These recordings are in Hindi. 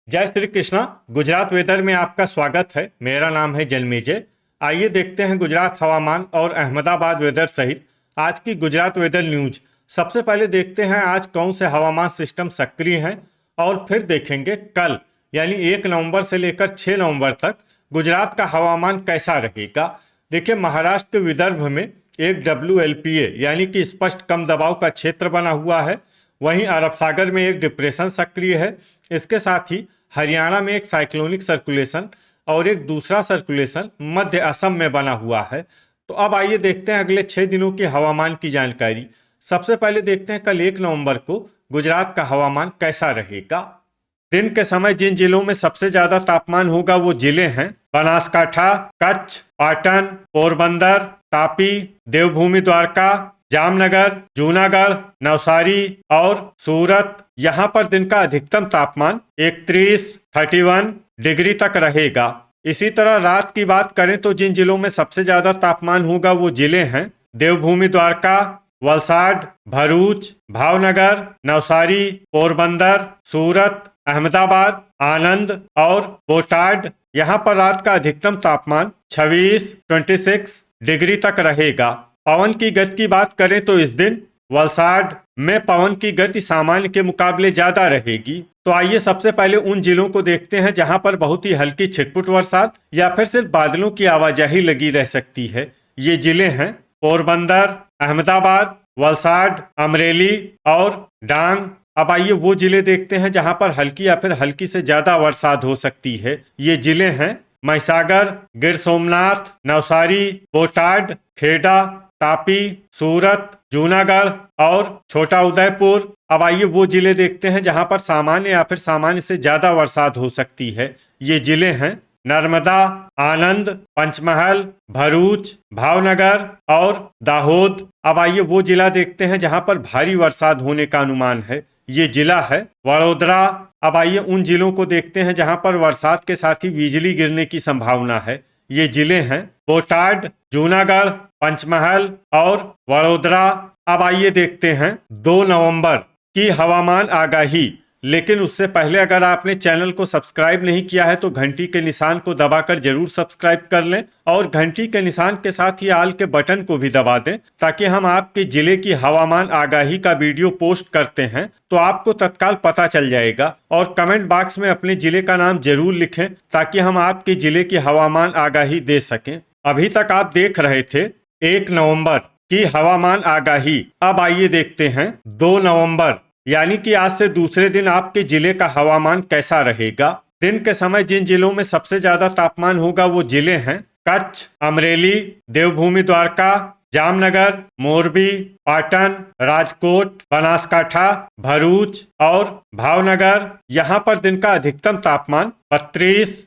जय श्री कृष्णा। गुजरात वेदर में आपका स्वागत है। मेरा नाम है जन्मेजय। आइए देखते हैं गुजरात हवामान और अहमदाबाद वेदर सहित आज की गुजरात वेदर न्यूज। सबसे पहले देखते हैं आज कौन से हवामान सिस्टम सक्रिय हैं और फिर देखेंगे कल यानी 1 नवंबर से लेकर 6 नवंबर तक गुजरात का हवामान कैसा रहेगा। देखिए, महाराष्ट्र के विदर्भ में एक WLPA यानी कि स्पष्ट कम दबाव का क्षेत्र बना हुआ है। वहीं अरब सागर में एक डिप्रेशन सक्रिय है। इसके साथ ही हरियाणा में एक साइक्लोनिक सर्कुलेशन और एक दूसरा सर्कुलेशन मध्य असम में बना हुआ है। तो अब आइए देखते हैं अगले 6 दिनों की हवामान की जानकारी। सबसे पहले देखते हैं कल 1 नवंबर को गुजरात का हवामान कैसा रहेगा। दिन के समय जिन जिलों में सबसे ज्यादा तापमान होगा वो जिले हैं बनासकाठा, कच्छ, पाटन, पोरबंदर, तापी, देवभूमि द्वारका, जामनगर, जूनागढ़, नवसारी और सूरत। यहाँ पर दिन का अधिकतम तापमान 31 डिग्री तक रहेगा। इसी तरह रात की बात करें तो जिन जिलों में सबसे ज्यादा तापमान होगा वो जिले हैं देवभूमि द्वारका, वलसाड, भरूच, भावनगर, नवसारी, पोरबंदर, सूरत, अहमदाबाद, आनंद और बोटाड। यहाँ पर रात का अधिकतम तापमान 26 डिग्री तक रहेगा। पवन की गति की बात करें तो इस दिन वलसाड में पवन की गति सामान्य के मुकाबले ज्यादा रहेगी। तो आइए सबसे पहले उन जिलों को देखते हैं जहां पर बहुत ही हल्की छिटपुट बरसात या फिर सिर्फ बादलों की आवाजाही लगी रह सकती है। ये जिले हैं पोरबंदर, अहमदाबाद, वलसाड, अमरेली और डांग। अब आइए वो जिले देखते हैं जहां पर हल्की या फिर हल्की से ज्यादा बरसात हो सकती है। ये जिले हैं महिसागर, गिर सोमनाथ, नवसारी, बोटाड, खेड़ा, तापी, सूरत, जूनागढ़ और छोटा उदयपुर। अब आइए वो जिले देखते हैं जहां पर सामान्य या फिर सामान्य से ज्यादा बरसात हो सकती है। ये जिले हैं नर्मदा, आनंद, पंचमहल, भरूच, भावनगर और दाहोद। अब आइए वो जिला देखते हैं जहां पर भारी बरसात होने का अनुमान है। ये जिला है वडोदरा। अब आइए उन जिलों को देखते हैं जहां पर बरसात के साथ ही बिजली गिरने की संभावना है। ये जिले हैं बोटाड, जूनागढ़, पंचमहल और वडोदरा। अब आइए देखते हैं 2 नवंबर की हवामान आगाही। लेकिन उससे पहले अगर आपने चैनल को सब्सक्राइब नहीं किया है तो घंटी के निशान को दबाकर जरूर सब्सक्राइब कर लें और घंटी के निशान के साथ ही आल के बटन को भी दबा दें ताकि हम आपके जिले की हवामान आगाही का वीडियो पोस्ट करते हैं तो आपको तत्काल पता चल जाएगा। और कमेंट बॉक्स में अपने जिले का नाम जरूर लिखें ताकि हम आपके जिले की हवामान आगाही दे सकें। अभी तक आप देख रहे थे 1 नवंबर की हवामान आगाही। अब आइए देखते हैं 2 नवंबर यानी कि आज से दूसरे दिन आपके जिले का हवामान कैसा रहेगा। दिन के समय जिन जिलों में सबसे ज्यादा तापमान होगा वो जिले हैं कच्छ, अमरेली, देवभूमि द्वारका, जामनगर, मोरबी, पाटन, राजकोट, बनासकाठा, भरूच और भावनगर। यहाँ पर दिन का अधिकतम तापमान 32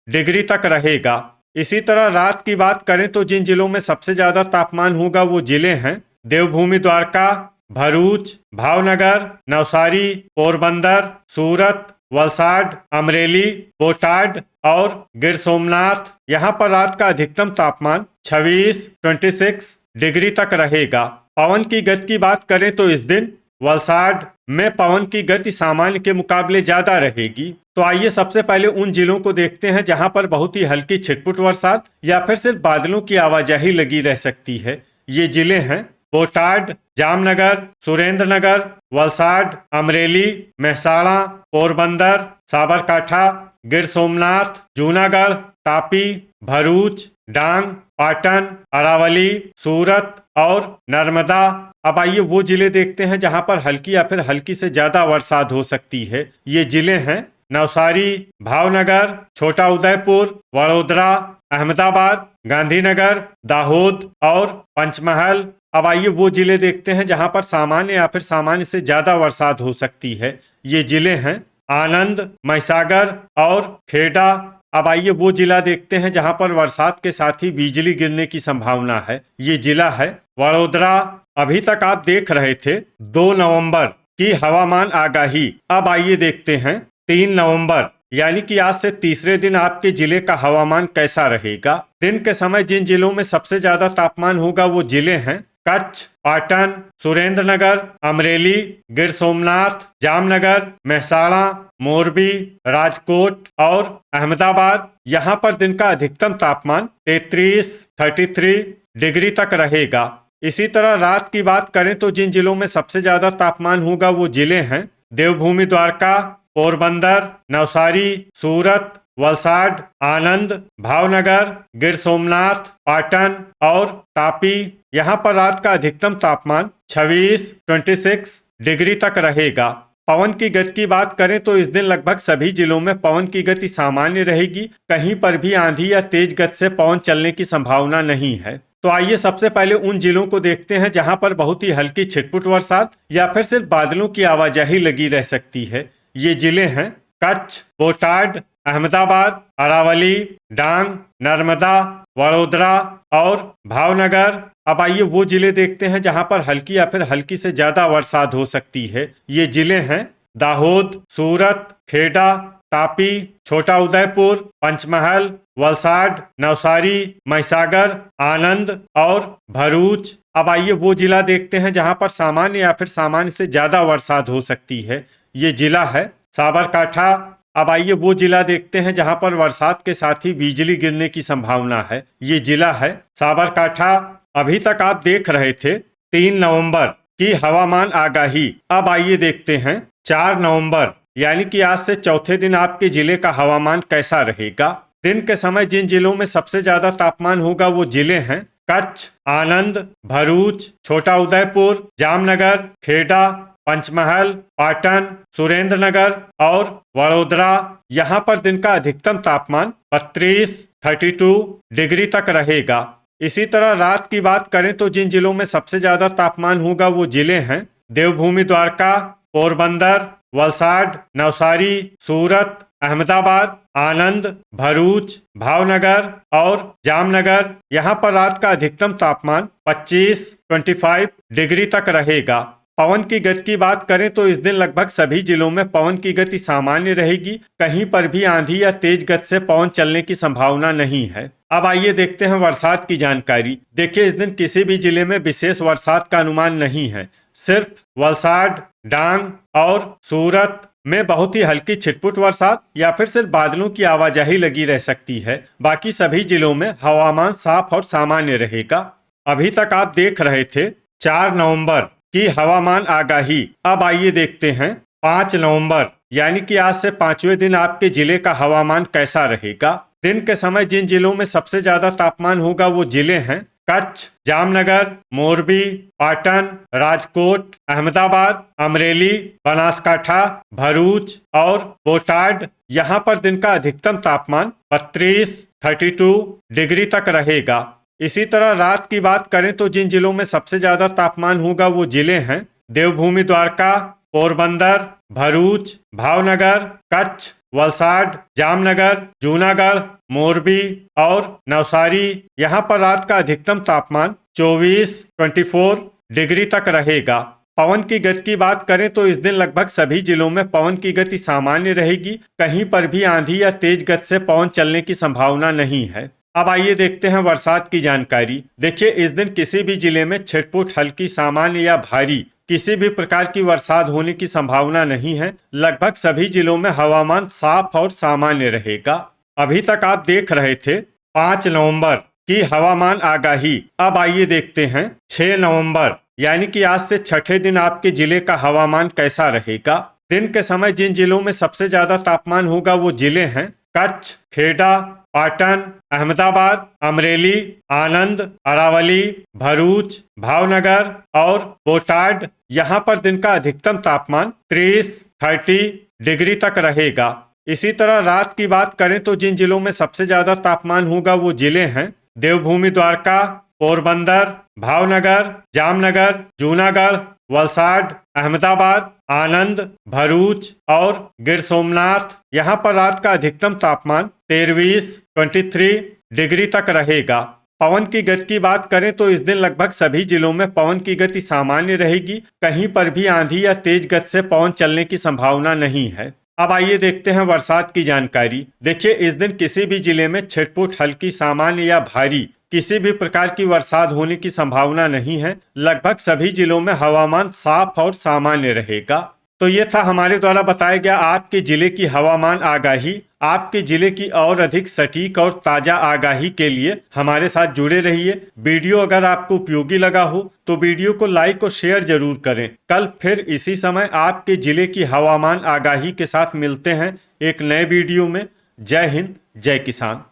डिग्री तक रहेगा। इसी तरह रात की बात करें तो जिन जिलों में सबसे ज्यादा तापमान होगा वो जिले हैं देवभूमि द्वारका, भरूच, भावनगर, नवसारी, पोरबंदर, सूरत, वलसाड, अमरेली, बोटाड और गिर सोमनाथ। यहाँ पर रात का अधिकतम तापमान 26 डिग्री तक रहेगा। पवन की गति की बात करें तो इस दिन वलसाड में पवन की गति सामान्य के मुकाबले ज्यादा रहेगी। तो आइए सबसे पहले उन जिलों को देखते हैं जहां पर बहुत ही हल्की छिटपुट बरसात या फिर सिर्फ बादलों की आवाजाही लगी रह सकती है। ये जिले हैं बोटाड, जामनगर, सुरेंद्रनगर, वलसाड, अमरेली, महसाणा, पोरबंदर, साबरकाठा, गिर सोमनाथ, जूनागढ़, तापी, भरूच, डांग, पाटन, अरावली, सूरत और नर्मदा। अब आइए वो जिले देखते हैं जहां पर हल्की या फिर हल्की से ज्यादा बरसात हो सकती है। ये जिले हैं नवसारी, भावनगर, छोटा उदयपुर, वडोदरा, अहमदाबाद, गांधीनगर, दाहोद और पंचमहल। अब आइए वो जिले देखते हैं जहां पर सामान्य या फिर सामान्य से ज्यादा बरसात हो सकती है। ये जिले हैं आनंद, महिसागर और खेड़ा। अब आइए वो जिला देखते हैं जहां पर बरसात के साथ ही बिजली गिरने की संभावना है। ये जिला है वडोदरा। अभी तक आप देख रहे थे 2 नवंबर की हवामान आगाही। अब आइए देखते हैं 3 नवंबर यानी कि आज से तीसरे दिन आपके जिले का हवामान कैसा रहेगा। दिन के समय जिन जिलों में सबसे ज्यादा तापमान होगा वो जिले हैं कच्छ, पाटन, सुरेंद्रनगर, अमरेली, गिर सोमनाथ, जामनगर, मेहसाणा, मोरबी, राजकोट और अहमदाबाद यहाँ पर दिन का अधिकतम तापमान 33 डिग्री तक रहेगा। इसी तरह रात की बात करें तो जिन जिलों में सबसे ज्यादा तापमान होगा वो जिले हैं देवभूमि द्वारका, पोरबंदर, नवसारी, सूरत, वलसाड, आनंद, भावनगर, गिर सोमनाथ, पाटन और तापी। यहाँ पर रात का अधिकतम तापमान 26 डिग्री तक रहेगा। पवन की गति की बात करें तो इस दिन लगभग सभी जिलों में पवन की गति सामान्य रहेगी। कहीं पर भी आंधी या तेज गति से पवन चलने की संभावना नहीं है। तो आइए सबसे पहले उन जिलों को देखते हैं जहां पर बहुत ही हल्की छिटपुट बरसात या फिर सिर्फ बादलों की आवाजाही लगी रह सकती है। ये जिले हैं कच्छ, बोटाड, अहमदाबाद, अरावली, डांग, नर्मदा, वडोदरा और भावनगर। अब आइए वो जिले देखते हैं जहां पर हल्की या फिर हल्की से ज्यादा बरसात हो सकती है। ये जिले हैं दाहोद, सूरत, खेड़ा, तापी, छोटा उदयपुर, पंचमहल, वलसाड, नवसारी, महिसागर, आनंद और भरूच। अब आइए वो जिला देखते हैं जहां पर सामान्य या फिर सामान्य से ज्यादा बरसात हो सकती है। ये जिला है साबरकांठा। अब आइए वो जिला देखते हैं जहां पर बरसात के साथ ही बिजली गिरने की संभावना है। ये जिला है साबरकांठा। अभी तक आप देख रहे थे 3 नवंबर की हवामान आगाही। अब आइए देखते हैं 4 नवंबर यानी कि आज से चौथे दिन आपके जिले का हवामान कैसा रहेगा। दिन के समय जिन जिलों में सबसे ज्यादा तापमान होगा वो जिले हैं कच्छ, आनंद, भरूच, छोटा उदयपुर, जामनगर, खेड़ा, पंचमहल, पाटन, सुरेंद्रनगर और वडोदरा। यहाँ पर दिन का अधिकतम तापमान 32 डिग्री तक रहेगा। इसी तरह रात की बात करें तो जिन जिलों में सबसे ज्यादा तापमान होगा वो जिले हैं देवभूमि द्वारका, पोरबंदर, वलसाड, नवसारी, सूरत, अहमदाबाद, आनंद, भरूच, भावनगर और जामनगर। यहाँ पर रात का अधिकतम तापमान 25 डिग्री तक रहेगा। पवन की गति की बात करें तो इस दिन लगभग सभी जिलों में पवन की गति सामान्य रहेगी। कहीं पर भी आंधी या तेज गति से पवन चलने की संभावना नहीं है। अब आइए देखते हैं बरसात की जानकारी। देखिए इस दिन किसी भी जिले में विशेष बरसात का अनुमान नहीं है। सिर्फ वलसाड, डांग और सूरत में बहुत ही हल्की छिटपुट बरसात या फिर सिर्फ बादलों की आवाजाही लगी रह सकती है। बाकी सभी जिलों में हवामान साफ और सामान्य रहेगा। अभी तक आप देख रहे थे 4 नवंबर की हवामान आगाही। अब आइए देखते हैं 5 नवंबर यानी कि आज से 5वें दिन आपके जिले का हवामान कैसा रहेगा। दिन के समय जिन जिलों में सबसे ज्यादा तापमान होगा वो जिले हैं कच्छ, जामनगर, मोरबी, पाटन, राजकोट, अहमदाबाद, अमरेली, बनासकांठा, भरूच और बोटाड। यहाँ पर दिन का अधिकतम तापमान 32 डिग्री तक रहेगा। इसी तरह रात की बात करें तो जिन जिलों में सबसे ज्यादा तापमान होगा वो जिले हैं देवभूमि द्वारका, पोरबंदर, भरूच, भावनगर, कच्छ, वलसाड, जामनगर, जूनागढ़, मोरबी और नवसारी। यहाँ पर रात का अधिकतम तापमान 24 डिग्री तक रहेगा। पवन की गति की बात करें तो इस दिन लगभग सभी जिलों में पवन की गति सामान्य रहेगी। कहीं पर भी आंधी या तेज गति से पवन चलने की संभावना नहीं है। अब आइए देखते हैं बरसात की जानकारी। देखिए इस दिन किसी भी जिले में छिटपुट, हल्की, सामान्य या भारी किसी भी प्रकार की बरसात होने की संभावना नहीं है। लगभग सभी जिलों में हवामान साफ और सामान्य रहेगा। अभी तक आप देख रहे थे 5 नवंबर की हवामान आगाही। अब आइए देखते हैं 6 नवंबर यानी कि आज से छठे दिन आपके जिले का हवामान कैसा रहेगा। दिन के समय जिन जिलों में सबसे ज्यादा तापमान होगा वो जिले हैं कच्छ, खेड़ा, पाटन, अहमदाबाद, अमरेली, आनंद, अरावली, भरूच, भावनगर और बोटाड। यहाँ पर दिन का अधिकतम तापमान 30 डिग्री तक रहेगा। इसी तरह रात की बात करें तो जिन जिलों में सबसे ज्यादा तापमान होगा वो जिले हैं देवभूमि द्वारका, पोरबंदर, भावनगर, जामनगर, जूनागढ़, वलसाड, अहमदाबाद, आनंद, भरूच और गिर सोमनाथ। यहाँ पर रात का अधिकतम तापमान 23 डिग्री तक रहेगा। पवन की गति की बात करें तो इस दिन लगभग सभी जिलों में पवन की गति सामान्य रहेगी। कहीं पर भी आंधी या तेज गति से पवन चलने की संभावना नहीं है। अब आइए देखते हैं बरसात की जानकारी। देखिए, इस दिन किसी भी जिले में छिटपुट, हल्की, सामान्य या भारी किसी भी प्रकार की बरसात होने की संभावना नहीं है। लगभग सभी जिलों में हवामान साफ और सामान्य रहेगा। तो ये था हमारे द्वारा बताया गया आपके जिले की हवामान आगाही। आपके जिले की और अधिक सटीक और ताजा आगाही के लिए हमारे साथ जुड़े रहिए। वीडियो अगर आपको उपयोगी लगा हो तो वीडियो को लाइक और शेयर जरूर करें। कल फिर इसी समय आपके जिले की हवामान आगाही के साथ मिलते हैं एक नए वीडियो में। जय हिंद, जय किसान।